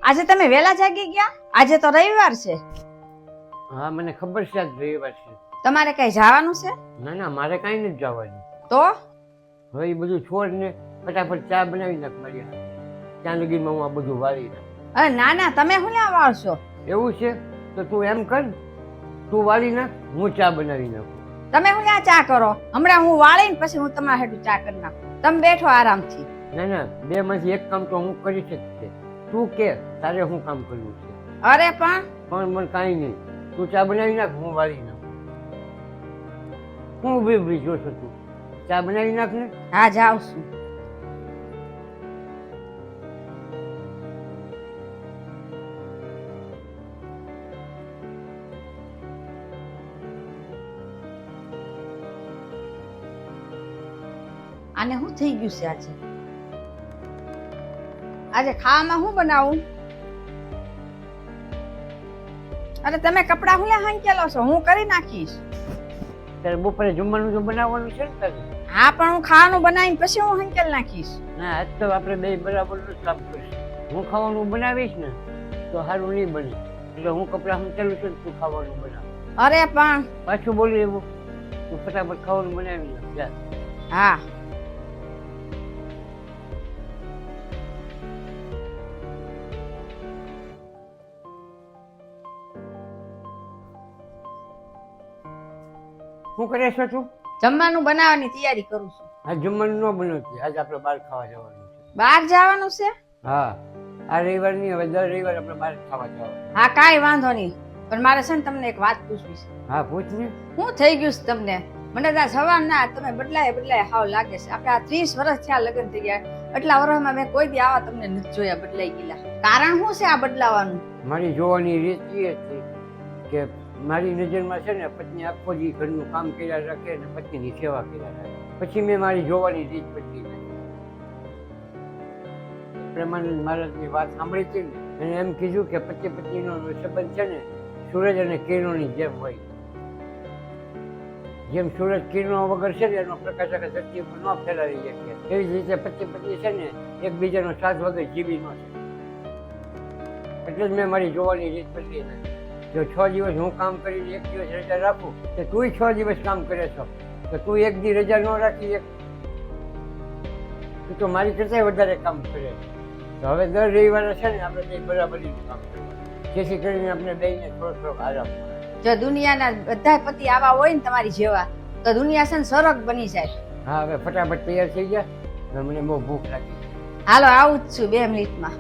આજે તમે વેલા જાગી ગયા? આજે તો રવિવાર છે. હા મને ખબર છે આજ રવિવાર છે. તમારે કઈ જવાનું છે? ના ના મારે કાંઈ નથી જવાનું. તો હવે એ બધું છોડ ને ફટાફટ ચા બનાવી નાખ મારી હાથે. ત્યાં લગીમાં હું આ બધું વાળી નાખ. અરે ના ના, તમે શું લેવા વાળશો? એવું છે તો તું એમ કર, તું વાળી નાખ, હું ચા બનાવી નાખું. તમે શું લ્યા ચા કરો? હમણાં હું વાળીને પછી હું તમારા હેઠું ચા કરી નાખું. તમે બેઠો આરામથી. ના ના, બે માંથી એક કામ તો હું કરી શકશે. તું કે તારે શું કામ કરવું છે? અરે પણ મને કાંઈ નહીં, તું ચા બનાવી નાખ, હું વાળી નાખું. હું ઊભી ઊભી જોશો તું? ચા બનાવી નાખ ને. હા જાઉં છું. આને શું થઈ ગયું છે આજે? આજે ખાવામાં શું બનાવું? અરે તમે કપડા હું લ્યા હાંકેલો છો? હું કરી નાખીશ. ત્યારે બપોરે જમવાનું તો બનાવવાનું છે ને તારે? હા પણ હું ખાવાનું બનાવીને પછી હું હંકેલ નાખીશ. ના આજ તો આપણે બે બરાબરનું જ કામ કરીશું. હું ખાવાનું બનાવીશ ને તો સારું નહીં બને, એટલે હું કપડા હંકેલું છું, તું ખાવાનું બનાવ. અરે પણ પાછું બોલી એવું, તું ફટાફટ ખાવાનું બનાવી નાખ જા. હા શું કરે છો તું? જમવાનું બનાવવાની તૈયારી કરું છું. આ જમવાનું ન બનાવતી, આજે આપણે બહાર ખાવા જવાનું છે. બહાર જવાનું છે? હા આ રવિવાર નહીં, હવે દર રવિવાર આપણે બહાર ખાવા જવાનું. હા કાંઈ વાંધો નહીં, પણ મારે છે ને તમને એક વાત પૂછવી છે. હા પૂછ ને. શું થઈ ગયું છે તમને? મને તો સવાર ના તમે બદલાય હાવ લાગે છે. આપણે આ 30 વર્ષ થયા લગ્ન થઈ ગયા, એટલા વર્ષમાં મેં કોઈ દી આવા તમને નથી જોયા બદલાઈ ગયેલા. કારણ શું છે આ બદલાવાનું? મારી જોવાની રીત એ હતી કે મારી નજરમાં છે ને પત્ની આખો દી ઘરનું કામ કર્યા રાખે ને પત્નીની સેવા કર્યા રાખે. પછી મેં મારી જોવાની રીત બદલી નાખી. પ્રેમાનંદ મહારાજની વાત સાંભળી હતી ને, એને એમ કીધું કે પતિ પત્નીનો સંબંધ છે ને સૂરજ અને કિરણોની જેમ હોય. જેમ સૂરજ કિરણો વગર છે ને એનો પ્રકાશ આખા ધરતી ઉપર ન ફેલાવી શકે, એવી જ રીતે પતિ પત્ની છે ને એકબીજાનો સાથ વગર જીવી ન શકે. એટલે જ મેં મારી જોવાની રીત બદલી નાખી. જો 6 દિવસ હું કામ કરીને 1 દિવસ રજા રાખું તો તું 6 દિવસ કામ કરે છો, તો તું 1 દી રજા ન રાખી તું તો મારી કરતા વધારે કામ કરે. તો હવે દર રવિવારે છે ને આપણે બે બરાબરીનું કામ કરવાનું, જેથી કરીને આપણે બેને થોડોક આરામ મળે. જો દુનિયાના બધા પતિ આવા હોય ને તમારી જેવા, તો દુનિયા છે ને સ્વર્ગ બની જાય. હા હવે ફટાફટ તૈયાર થઈ ગયા, મને બહુ ભૂખ લાગી. હાલો આવું જ છું 2 મિનિટમાં.